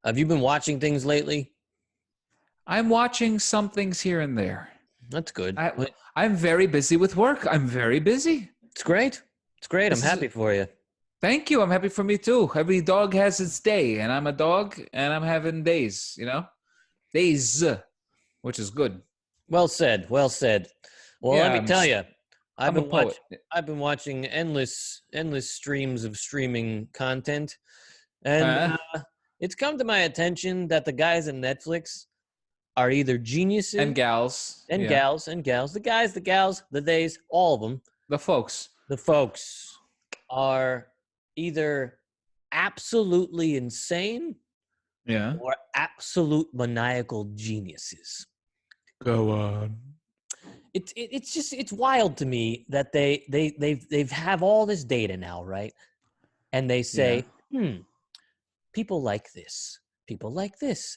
Have you been watching things lately? I'm watching some things here and there. That's good. I'm very busy with work. I'm very busy. It's great. It's great. I'm This is happy for you. Thank you. I'm happy for me too. Every dog has its day, and I'm a dog, and I'm having days. Days, which is good. Well said. Well said. Well, let Yeah, me tell you, I've I'm a been watching. poet. I've been watching endless streams of streaming content, and Huh? it's come to my attention that the guys at Netflix are either And geniuses gals. and Yeah, gals, the guys, the gals, the theys, all of them. the folks. The folks are either absolutely insane Yeah. or absolute maniacal geniuses. Go on. It's wild to me that they've have all this data now, right? And they Yeah. say, people like this,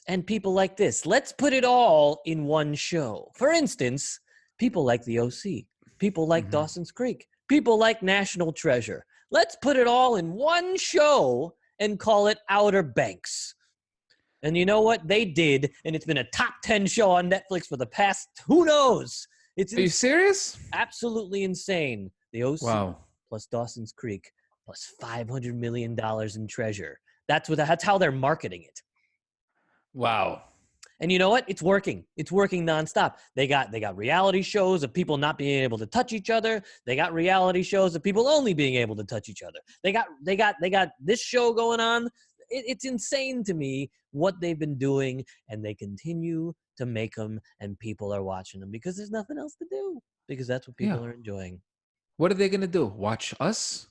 and people like this. Let's put it all in one show. For instance, people like the OC, people like Mhm. Dawson's Creek, people like National Treasure. Let's put it all in one show and call it Outer Banks. And you know what? They did, and it's been a top 10 show on Netflix for the past, who knows? It's Are you serious? absolutely insane. The OC Wow. plus Dawson's Creek plus $500 million in treasure. That's how they're marketing it. Wow. And you know what? It's working. It's working nonstop. They got reality shows of people not being able to touch each other. They got reality shows of people only being able to touch each other. They got this show going on. It's insane to me what they've been doing, and they continue to make them, and people are watching them because there's nothing else to do. Because that's what Yeah. people are enjoying. What are they gonna do? Watch us?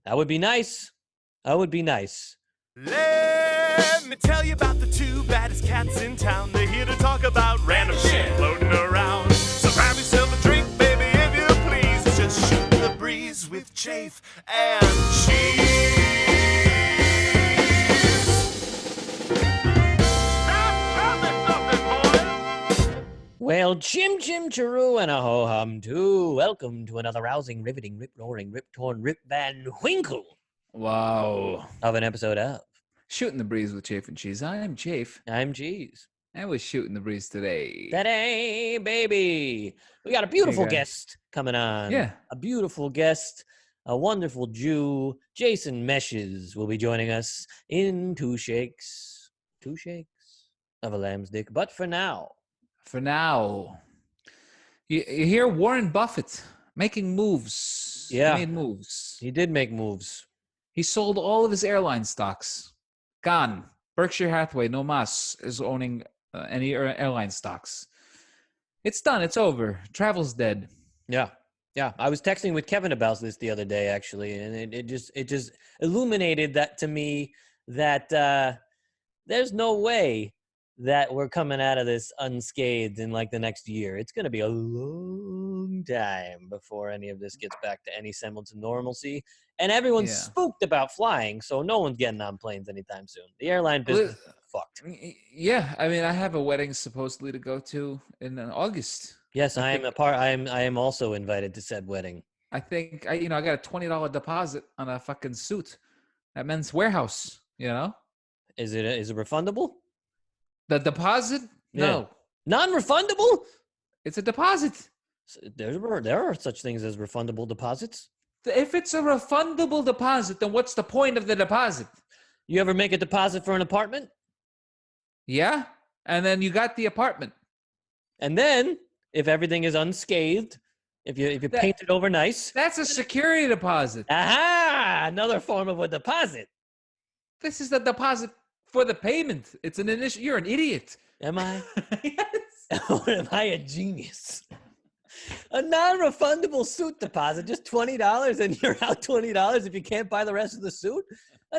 That would be nice. That would be nice. Let me tell you about the two baddest cats in town. They're here to talk about random shit floating around. So grab yourself a drink, baby, if you please. It's just shooting the breeze with Chafe and Cheese. Well, chim chim chiroo and a ho hum too. Welcome to another rousing, riveting, rip roaring, rip torn, rip van winkle Wow. of an episode of Shooting the breeze with Chafe and Cheese. I'm Chafe. I'm Cheese. I was shooting the breeze today. Today, baby, we got a beautiful Okay. guest coming on. Yeah. A beautiful guest, a wonderful Jew. Jason Mesches will be joining us in two shakes of a lamb's dick. But for now, For now, you hear Warren Buffett making moves. Yeah. He made moves. he did make moves. He sold all of his airline stocks. Gone. Berkshire Hathaway, no mas, is owning any airline stocks. It's done. It's over. Travel's dead. Yeah. I was texting with Kevin about this the other day, actually, and it just illuminated that to me that there's no way that we're coming out of this unscathed in like the next year. It's going to be a long time before any of this gets back to any semblance of normalcy. And everyone's Yeah. spooked about flying, so no one's getting on planes anytime soon. The airline business is fucked. Yeah, I mean, I have a wedding supposedly to go to in August. Yes, I I am also invited to said wedding. I think I got a $20 deposit on a fucking suit at Men's Warehouse. Is it refundable? The deposit? No, Non-refundable? it's a deposit. There are such things as refundable deposits. If it's a refundable deposit, then what's the point of the deposit? You ever make a deposit for an apartment? Yeah, and then you got the apartment. And then, if everything is unscathed, if you paint it over nice, That's a security deposit. aha, another form of a deposit. This is the deposit for the payment. It's an initial. You're an idiot. Am I? Yes. Or am I a genius? A non-refundable suit deposit, just $20, and you're out $20 if you can't buy the rest of the suit?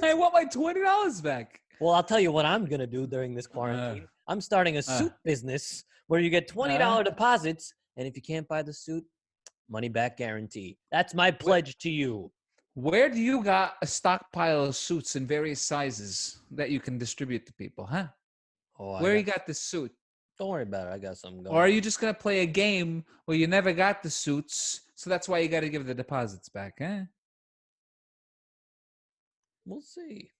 I want my $20 back. Well, I'll tell you what I'm going to do during this quarantine. I'm starting a suit business where you get $20 deposits, and if you can't buy the suit, money back guarantee. That's my pledge to you. Where do you got a stockpile of suits in various sizes that you can distribute to people, huh? Oh, Where you got this suit? Don't worry about it. I got something going. Or are you just going to play a game where you never got the suits, so that's why you got to give the deposits back, huh? We'll see.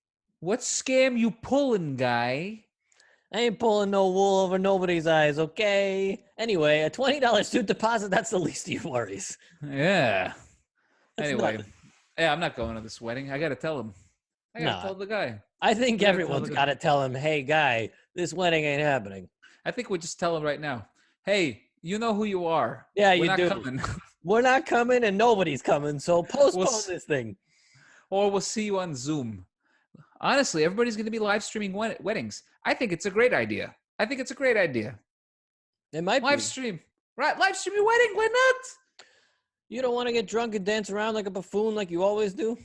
What scam you pulling, guy? I ain't pulling no wool over nobody's eyes, okay? Anyway, a $20 suit deposit, that's the least of your worries. Yeah. That's Anyway, nothing. yeah, I'm not going to this wedding. I got to tell him. I got to No, tell the guy. I think We gotta tell everyone's the got guy. to tell him, hey, guy, this wedding ain't happening. I think we just tell him right now. Hey, you know who you are. Yeah, We're you not do. coming. We're not coming and nobody's coming, so postpone s- this thing. Or we'll see you on Zoom. Honestly, everybody's going to be live streaming weddings. I think it's a great idea. It might Live be. stream. Right, live stream your wedding. Why not? You don't want to get drunk and dance around like a buffoon like you always do?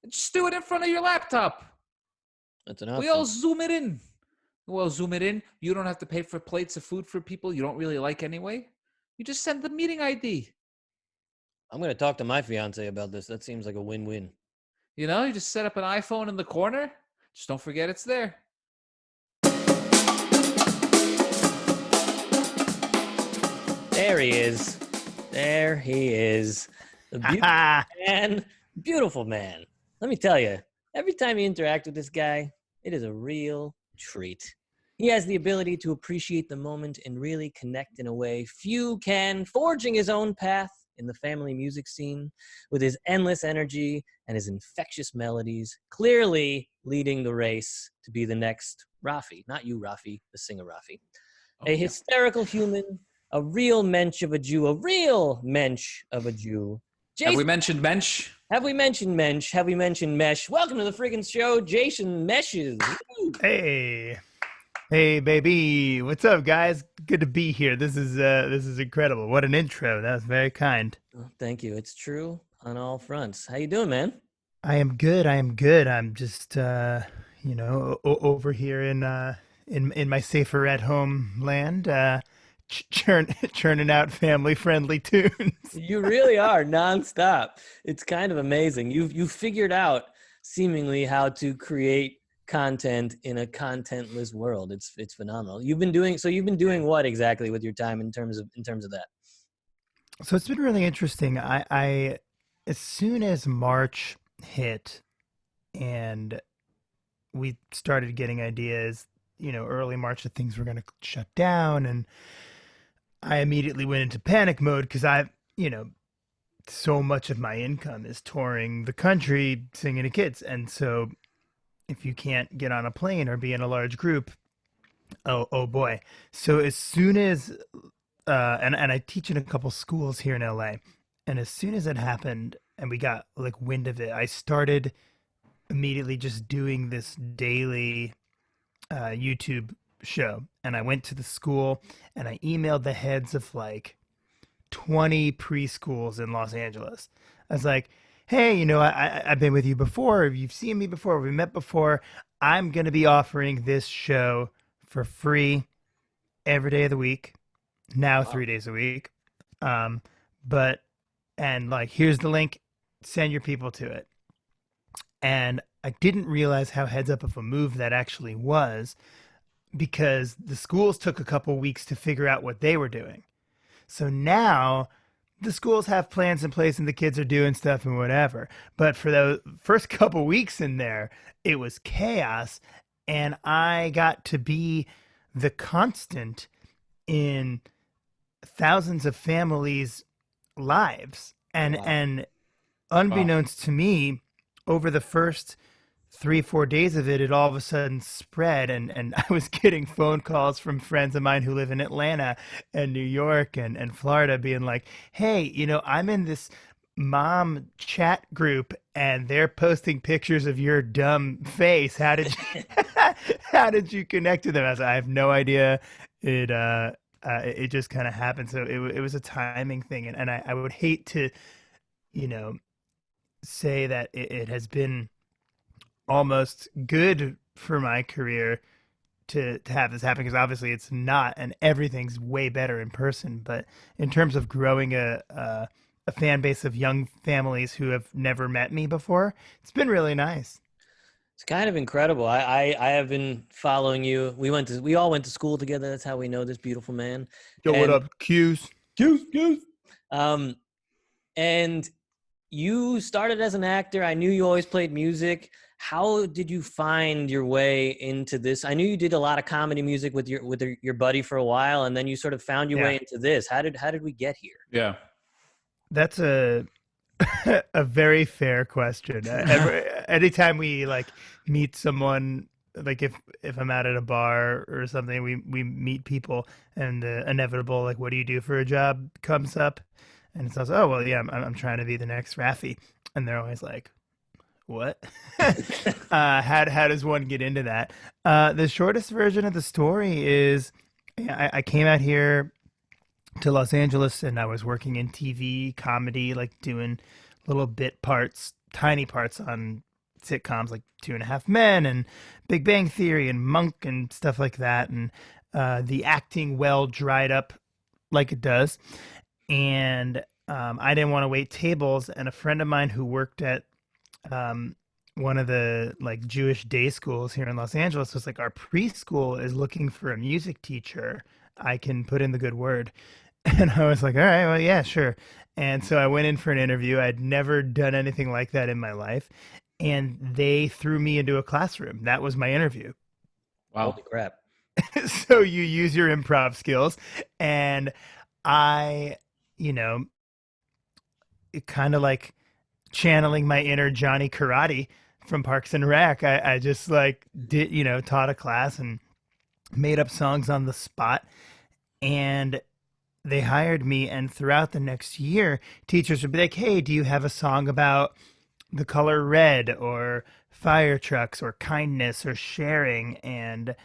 Just do it in front of your laptop. That's an option. We all zoom it in. You don't have to pay for plates of food for people you don't really like anyway. You just send the meeting ID. I'm going to talk to my fiance about this. That seems like a win-win. You know, you just set up an iPhone in the corner. Just don't forget it's there. There he is. There he is. The beautiful man. Beautiful man. Let me tell you, every time you interact with this guy, it is a real treat. He has the ability to appreciate the moment and really connect in a way few can, forging his own path in the family music scene with his endless energy and his infectious melodies, clearly leading the race to be the next Raffi. Not you, Raffi, the singer Raffi. A hysterical human, a real mensch of a Jew, Jason, Have we mentioned Mensch? Have we mentioned Mensch? Have we mentioned Mesh? Welcome to the freaking show, Jason Mesches. Woo! Hey, baby. What's up, guys? Good to be here. This is incredible. What an intro. That was very kind. Oh, thank you. It's true on all fronts. How you doing, man? I am good. I'm just over here in my safer at home land, churning out family friendly tunes. You really are nonstop. It's kind of amazing. You've figured out seemingly how to create content in a contentless world. It's phenomenal. You've been doing what exactly with your time in terms of that? So it's been really interesting. I as soon as March hit and we started getting ideas, early March that things were going to shut down, and I immediately went into panic mode because so much of my income is touring the country singing to kids. And so if you can't get on a plane or be in a large group, oh boy. So as soon as, and I teach in a couple schools here in LA, and as soon as it happened and we got like wind of it, I started immediately just doing this daily YouTube show. And I went to the school and I emailed the heads of like 20 preschools in Los Angeles. I was like, hey, I've been with you before. You've seen me before. We met before. I'm going to be offering this show for free every day of the week. Now 3 days a week. And here's the link. Send your people to it. And I didn't realize how heads up of a move that actually was, because the schools took a couple weeks to figure out what they were doing. So now the schools have plans in place and the kids are doing stuff and whatever. But for the first couple weeks in there, it was chaos. And I got to be the constant in thousands of families' lives. And unbeknownst to me, over the first 3-4 days of it all of a sudden spread, and I was getting phone calls from friends of mine who live in Atlanta and New York and Florida being like, hey, I'm in this mom chat group and they're posting pictures of your dumb face. How did you connect to them? I was like, I have no idea. It just kind of happened. So it was a timing thing. And I would hate to, say that it has been almost good for my career to have this happen, because obviously it's not, and everything's way better in person. But in terms of growing a fan base of young families who have never met me before, it's been really nice. It's kind of incredible. I have been following you. We all went to school together. That's how we know this beautiful man. Yo, what up, Q's? And you started as an actor. I knew you always played music. how did you find your way into this? I knew you did a lot of comedy music with your buddy for a while, and then you sort of found your way into this. How did we get here? Yeah. That's a a very fair question. Anytime we like meet someone, like if I'm out at a bar or something, we meet people, and the inevitable like, what do you do for a job comes up, and it's also, oh well, yeah, I'm trying to be the next Raffi, and they're always like, what? How does one get into that? The shortest version of the story is, I came out here to Los Angeles, and I was working in TV comedy, like doing little bit parts, tiny parts on sitcoms like Two and a Half Men and Big Bang Theory and Monk and stuff like that. And the acting well dried up like it does. And I didn't want to wait tables. And a friend of mine who worked at one of the like Jewish day schools here in Los Angeles was like, our preschool is looking for a music teacher. I can put in the good word. And I was like, all right, well, yeah, sure. And so I went in for an interview. I'd never done anything like that in my life. And they threw me into a classroom. That was my interview. Wow. Holy crap. So you use your improv skills. And I, kind of like channeling my inner Johnny Karate from Parks and Rec. I just like did, taught a class and made up songs on the spot. And they hired me, and throughout the next year, teachers would be like, hey, do you have a song about the color red or fire trucks or kindness or sharing? And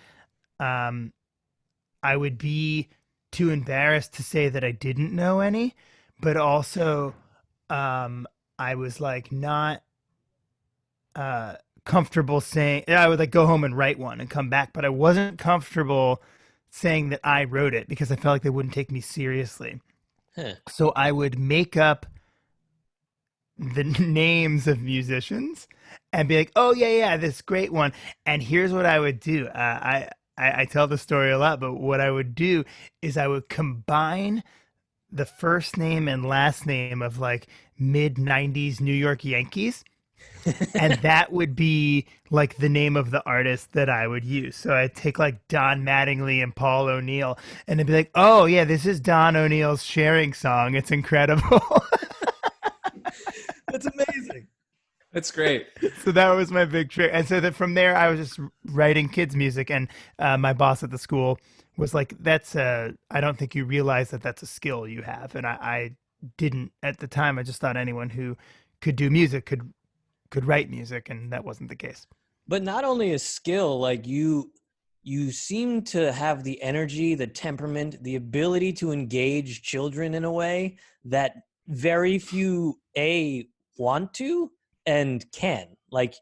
I would be too embarrassed to say that I didn't know any, but also I was like not comfortable saying, I would like go home and write one and come back, but I wasn't comfortable saying that I wrote it because I felt like they wouldn't take me seriously. Huh. So I would make up the names of musicians and be like, oh yeah, this great one. And here's what I would do. I tell the story a lot, but what I would do is I would combine the first name and last name of like mid-90s New York Yankees. And that would be like the name of the artist that I would use. So I'd take like Don Mattingly and Paul O'Neill, and it'd be like, oh yeah, this is Don O'Neill's Sharing song. It's incredible. That's amazing. That's great. So that was my big trick. And so that from there, I was just writing kids music. And my boss at the school was like, I don't think you realize that that's a skill you have. And I didn't at the time. I just thought anyone who could do music could write music, and that wasn't the case. But not only a skill, like you seem to have the energy, the temperament, the ability to engage children in a way that very few want to and can. Like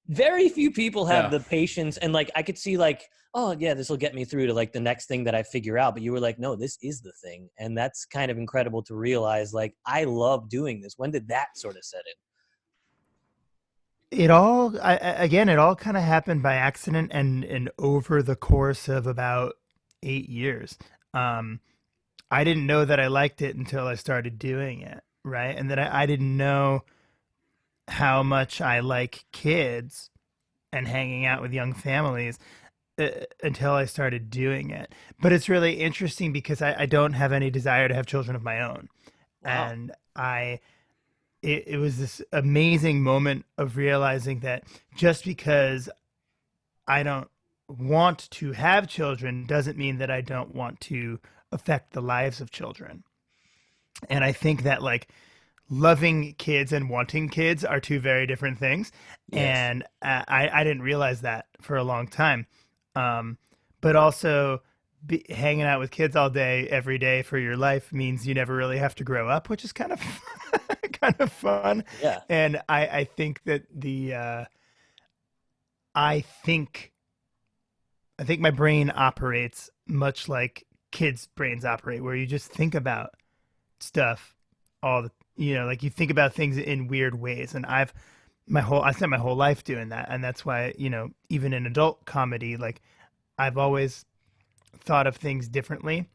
very few people have the patience, and like I could see like, oh yeah, this will get me through to like the next thing that I figure out. But you were like, no, this is the thing. And that's kind of incredible to realize, like, I love doing this. When did that sort of set in? It all kind of happened by accident and over the course of about 8 years. I didn't know that I liked it until I started doing it, right? And then I didn't know how much I like kids and hanging out with young families until I started doing it. But it's really interesting because I don't have any desire to have children of my own. Wow. And it was this amazing moment of realizing that just because I don't want to have children doesn't mean that I don't want to affect the lives of children. And I think that like loving kids and wanting kids are two very different things. Yes. And I didn't realize that for a long time. But also hanging out with kids all day, every day for your life means you never really have to grow up, which is kind of kind of fun. Yeah. And I think that I think my brain operates much like kids' brains operate, where you just think about stuff like you think about things in weird ways. And I spent my whole life doing that. And that's why, even in adult comedy, like I've always thought of things differently,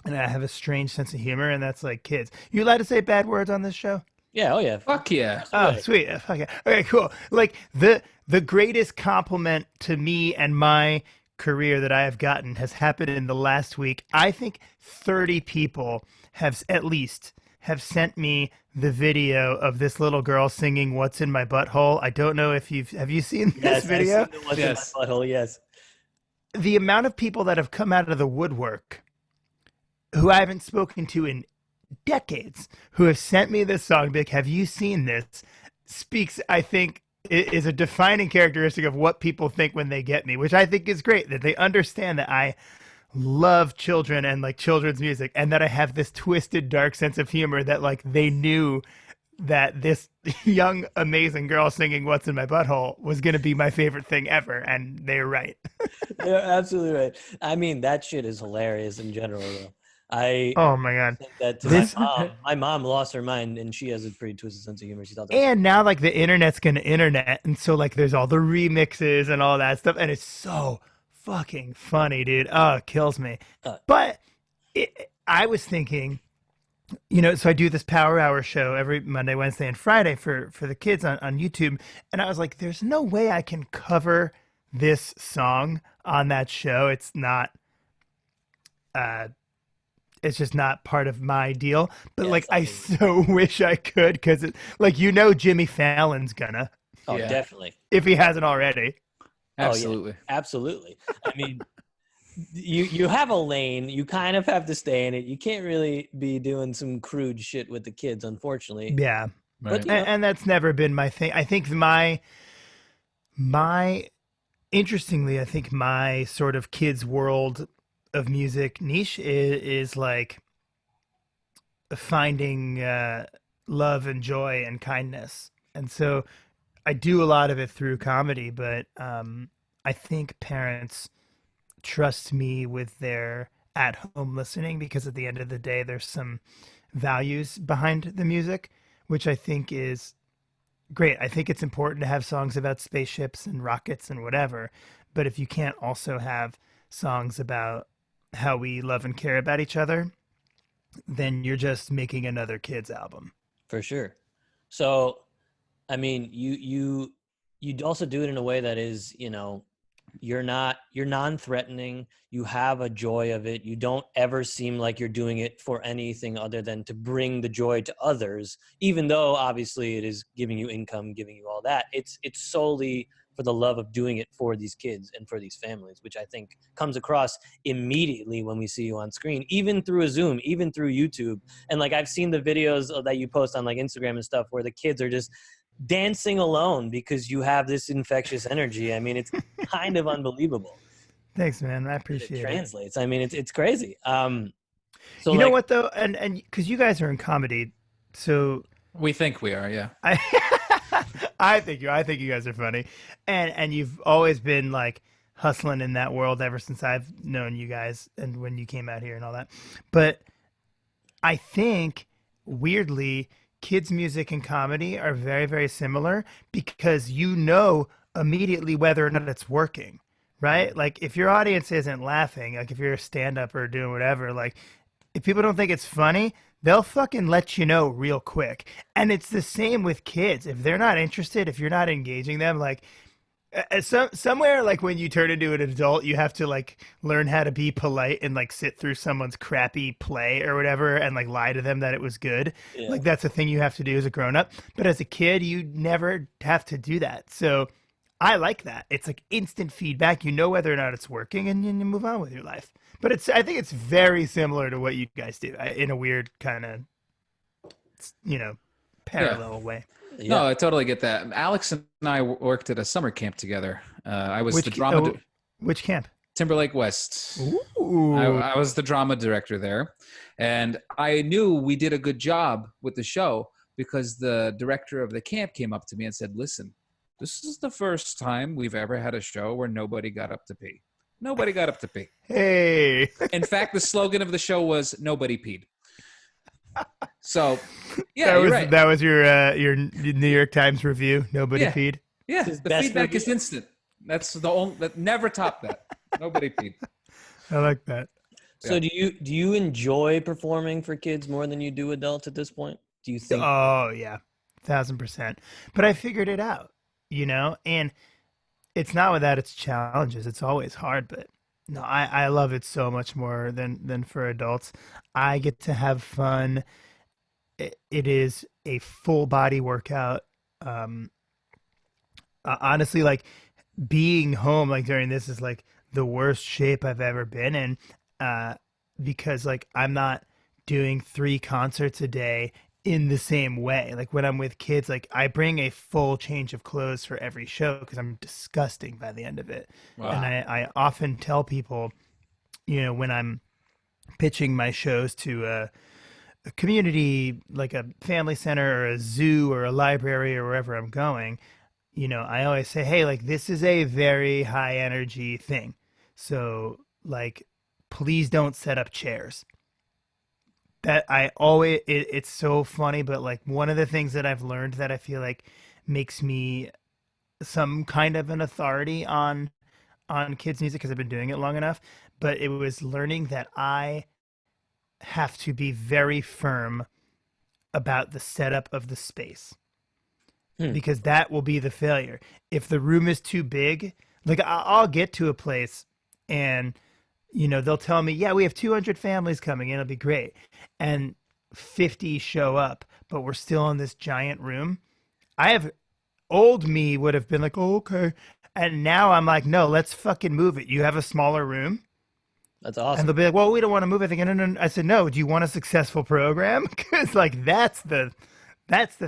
and I have a strange sense of humor, and that's like kids. You allowed to say bad words on this show? Yeah. Oh yeah. Fuck yeah. Oh, sweet. Fuck yeah. Okay, cool. Like the the greatest compliment to me and my career that I have gotten has happened in the last week. I think 30 people have at least have sent me the video of this little girl singing "What's in My Butthole." I don't know if have you seen this video? I've seen the What's in My Butthole, yes. The amount of people that have come out of the woodwork who I haven't spoken to in decades who have sent me this song, like, have you seen this? Speaks, I think, is a defining characteristic of what people think when they get me, which I think is great, that they understand that I love children and like children's music, and that I have this twisted, dark sense of humor, that like they knew that this young, amazing girl singing "What's in My Butthole" was going to be my favorite thing ever, and they're right. They're absolutely right. I mean, that shit is hilarious in general, though. Oh my God. Think that to my mom. My mom lost her mind, and she has a pretty twisted sense of humor. She thought that. And now like the internet's going to internet, and so like there's all the remixes and all that stuff, and it's so fucking funny, dude. Oh, it kills me. But I was thinking, you know, so I do this Power Hour show every Monday, Wednesday, and Friday for the kids on YouTube, and I was like, there's no way I can cover this song on that show. It's not it's just not part of my deal. But like, I so wish I could, because like, you know, Jimmy Fallon's gonna. Oh, definitely. If he hasn't already. Absolutely. Oh, yeah. Absolutely. I mean, you have a lane. You kind of have to stay in it. You can't really be doing some crude shit with the kids, unfortunately. Yeah. Right. But, And that's never been my thing. I think interestingly, I think my sort of kids' world of music niche is like finding love and joy and kindness. And so I do a lot of it through comedy, but I think parents trust me with their at-home listening, because at the end of the day, there's some values behind the music, which I think is great. I think it's important to have songs about spaceships and rockets and whatever, but if you can't also have songs about how we love and care about each other, then you're just making another kid's album. For sure. So, I mean, you also do it in a way that is, you know, you're non-threatening. You have a joy of it. You don't ever seem like you're doing it for anything other than to bring the joy to others, even though obviously it is giving you income, giving you all that. It's solely for the love of doing it for these kids and for these families, which I think comes across immediately when we see you on screen, even through a Zoom, even through YouTube. And like, I've seen the videos that you post on like Instagram and stuff where the kids are just dancing alone because you have this infectious energy. I mean, it's kind of unbelievable. Thanks, man. I appreciate it. Translates. I mean, it's crazy. So you know what though, and because you guys are in comedy, so we think we are, yeah. I think you guys are funny, and you've always been like hustling in that world ever since I've known you guys, and when you came out here and all that. But I think weirdly, kids' music and comedy are very, very similar, because you know immediately whether or not it's working, right? Like if your audience isn't laughing, like if you're a stand-up or doing whatever, like if people don't think it's funny, they'll fucking let you know real quick. And it's the same with kids. If they're not interested, if you're not engaging them, like somewhere like when you turn into an adult, you have to like learn how to be polite and like sit through someone's crappy play or whatever and like lie to them that it was good. Yeah. Like that's a thing you have to do as a grown up. But as a kid, you never have to do that. So I like that. It's like instant feedback. You know whether or not it's working, and you move on with your life. But I think it's very similar to what you guys do in a weird kind of, you know, parallel way. Yeah. No, I totally get that. Alex and I worked at a summer camp together. I was the drama. Which camp? Timberlake West. Ooh. I was the drama director there, and I knew we did a good job with the show because the director of the camp came up to me and said, "Listen, this is the first time we've ever had a show where nobody got up to pee. Nobody got up to pee." Hey. In fact, the slogan of the show was "Nobody peed." So, yeah, you're right. That was your New York Times review. Nobody peed. Yeah, the feedback is instant. That's the only that never topped that. Nobody peed. I like that. So do you enjoy performing for kids more than you do adults at this point? Do you think? Oh yeah, 1,000%. But I figured it out, you know, and it's not without its challenges. It's always hard, but no, I love it so much more than for adults. I get to have fun. It is a full body workout. Um, Honestly, like being home like during this is like the worst shape I've ever been in, uh, because like I'm not doing 3 concerts a day in the same way. Like when I'm with kids, like I bring a full change of clothes for every show because I'm disgusting by the end of it. And Wow. I often tell people, when I'm pitching my shows to a community, like a family center or a zoo or a library or wherever I'm going, I always say, hey, like this is a very high energy thing. So like, please don't set up chairs. That I always, it's so funny, but like one of the things that I've learned that I feel like makes me some kind of an authority on kids music because I've been doing it long enough, but it was learning that I have to be very firm about the setup of the space Hmm. because that will be the failure. If the room is too big, like I'll get to a place and they'll tell me, yeah, we have 200 families coming in, it'll be great. And 50 show up, but we're still in this giant room. I have old me would have been like, oh, okay. And now I'm like, no, let's fucking move it. You have a smaller room. That's And awesome. they'll be like, well, we don't want to move it. No, no, no. I said, no, do you want a successful program? Because like that's the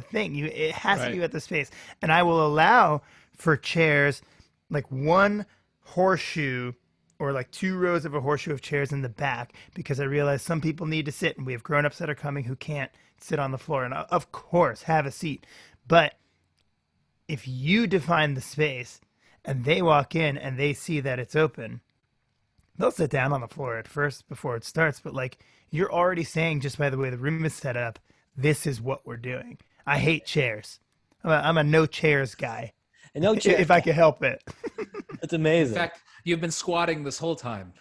thing. It has to Right. be at the space. And I will allow for chairs, like one horseshoe or like 2 rows of a horseshoe of chairs in the back, because I realize some people need to sit and we have grown-ups that are coming who can't sit on the floor. And of course, have a seat. But if you define the space and they walk in and they see that it's open, they'll sit down on the floor at first before it starts. But like you're already saying, just by the way the room is set up, this is what we're doing. I hate chairs. I'm a no chairs guy. And no chair. If I could help it. That's In amazing. fact, you've been squatting this whole time.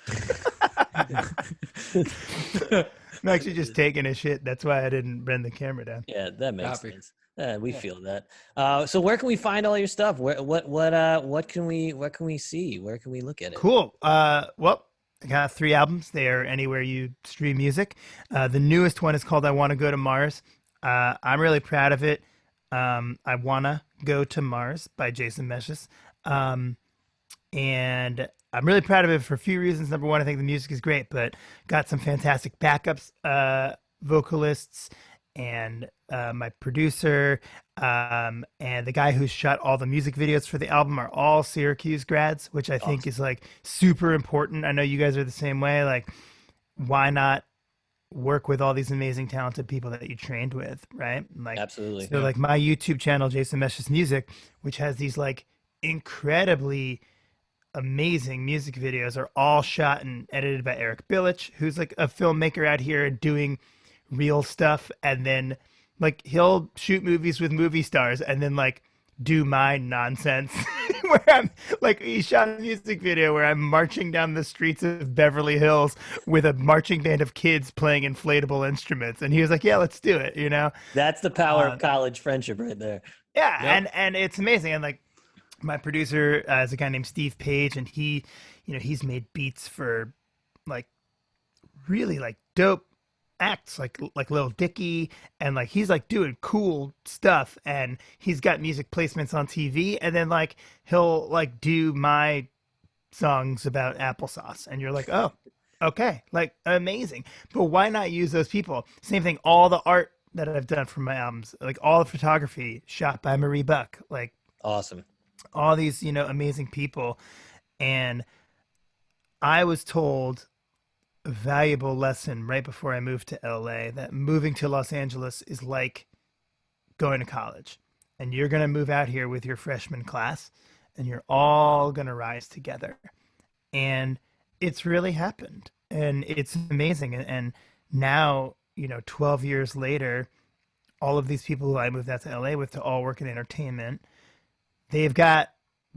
I'm actually just taking a shit. That's why I didn't bend the camera down. Yeah, that makes Copy. sense. We feel that. So where can we find all your stuff? What can we see? Where can we look at it? Cool. Well, I got 3 albums. They are anywhere you stream music. The newest one is called I Want to Go to Mars. I'm really proud of it. I Wanna Go to Mars by Jason Mesches. And I'm really proud of it for a few reasons. Number one, I think the music is great, but got some fantastic backups, vocalists, and my producer, and the guy who shot all the music videos for the album are all Syracuse grads, which I think is like super important. I know you guys are the same way. Like, why not work with all these amazing, talented people that you trained with, right? Like, Absolutely. so like my YouTube channel, Jason Meshes Music, which has these like incredibly amazing music videos, are all shot and edited by Eric Billich, who's like a filmmaker out here doing real stuff. And then like he'll shoot movies with movie stars and then like do my nonsense where I'm like, he shot a music video where I'm marching down the streets of Beverly Hills with a marching band of kids playing inflatable instruments. And he was like, yeah, let's do it, That's the power of college friendship right there. Yeah, Yep. and it's amazing. And like my producer is a guy named Steve Page, and he, he's made beats for like really like dope acts like Lil Dicky, and like he's like doing cool stuff, and he's got music placements on TV, and then like he'll like do my songs about applesauce, and you're like, oh, okay, like amazing. But why not use those people? Same thing, all the art that I've done for my albums, like all the photography shot by Marie Buck, like Awesome. all these, amazing people. And I was told a valuable lesson right before I moved to LA that moving to Los Angeles is like going to college. And you're going to move out here with your freshman class and you're all going to rise together. And it's really happened. And it's amazing. And now, 12 years later, all of these people who I moved out to LA with to all work in entertainment, they've got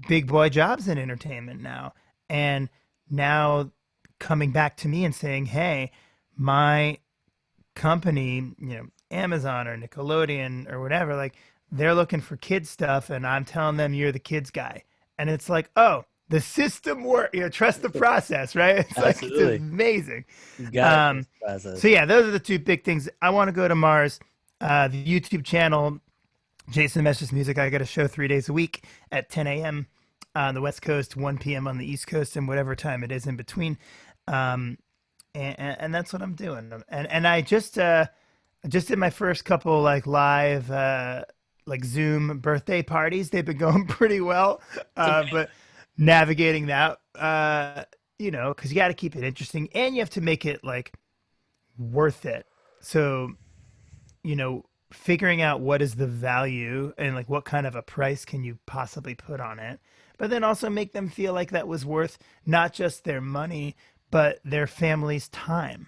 big boy jobs in entertainment now. And now coming back to me and saying, hey, my company, Amazon or Nickelodeon or whatever, like they're looking for kids stuff. And I'm telling them you're the kids guy. and it's like, oh, the system work. Trust the process, right? It's Absolutely. like, it's amazing. You got it. Process. So yeah, those are the two big things. I want to go to Mars. The YouTube channel, Jason Mesches Music. I got a show 3 days a week at 10 a.m. on the West Coast, 1 p.m. on the East Coast, and whatever time it is in between. And that's what I'm doing. And I just did my first couple like live like Zoom birthday parties. They've been going pretty well, but navigating that, because you got to keep it interesting and you have to make it like worth it. So, figuring out what is the value and like what kind of a price can you possibly put on it, but then also make them feel like that was worth not just their money, but their family's time.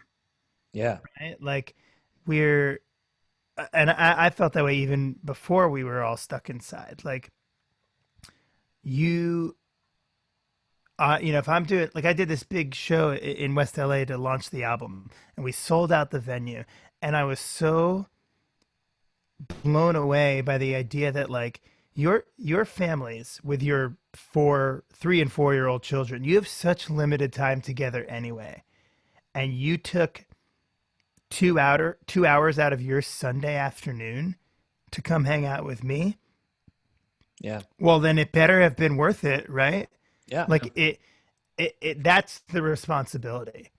Yeah. Right? Like I felt that way even before we were all stuck inside. Like if I'm doing, like I did this big show in West LA to launch the album and we sold out the venue, and I was so blown away by the idea that like your families with your 3 and 4 year old children, you have such limited time together anyway, and you took 2 hours out of your Sunday afternoon to come hang out with me. Yeah. Well, then it better have been worth it, right? Yeah. Like it that's the responsibility,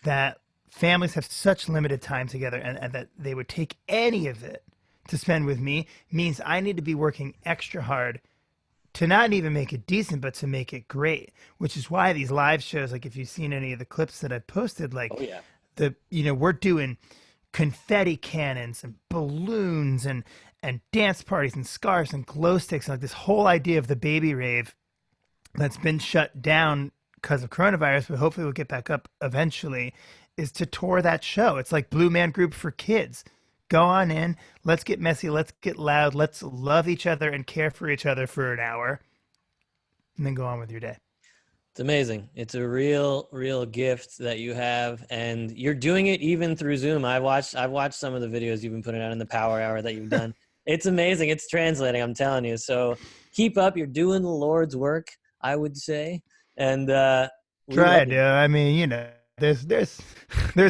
that families have such limited time together, and that they would take any of it to spend with me means I need to be working extra hard to not even make it decent, but to make it great, which is why these live shows, like if you've seen any of the clips that I've posted, like we're doing confetti cannons and balloons and dance parties and scarves and glow sticks, and like this whole idea of the baby rave that's been shut down because of coronavirus, but hopefully we'll get back up eventually, is to tour that show. It's like Blue Man Group for kids. Go on in, let's get messy, let's get loud, let's love each other and care for each other for an hour, and then go on with your day. It's amazing. It's a real gift that you have, and you're doing it even through Zoom. I've watched some of the videos you've been putting out in the Power Hour that you've done. It's amazing. It's translating, I'm telling you. So keep up. You're doing the Lord's work, I would say. And try to. I mean, there's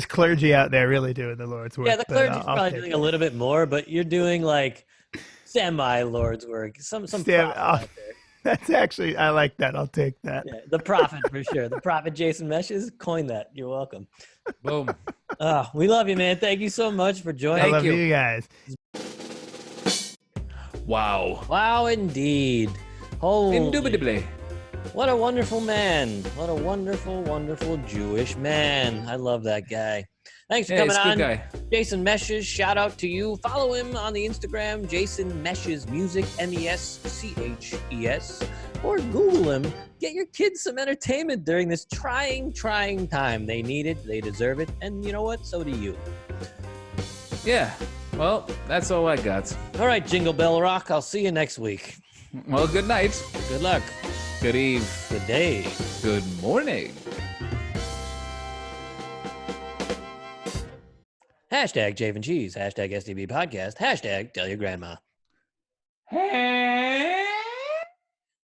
clergy out there really doing the Lord's work. Yeah, the clergy's probably doing a little bit more, but you're doing like semi Lord's work. Some out there. That's actually, I like that. I'll take that. Yeah, the prophet for sure. The prophet Jason Mesches coined that. You're welcome. Boom. We love you, man. Thank you so much for joining. I love you guys. Wow. Wow, indeed. Holy. Indubitably. What a wonderful man. What a wonderful, wonderful Jewish man. I love that guy. Thanks for coming on. Guy. Jason Mesches, shout out to you. Follow him on the Instagram, Jason Mesches Music, MESCHES, or Google him. Get your kids some entertainment during this trying time. They need it, they deserve it, and you know what? So do you. Yeah. Well, that's all I got. All right, Jingle Bell Rock. I'll see you next week. Well, good night. Good luck. Good eve. Good day. Good morning. Hashtag Chafen Cheese. Hashtag SDB Podcast. Hashtag Tell Your Grandma. Hey.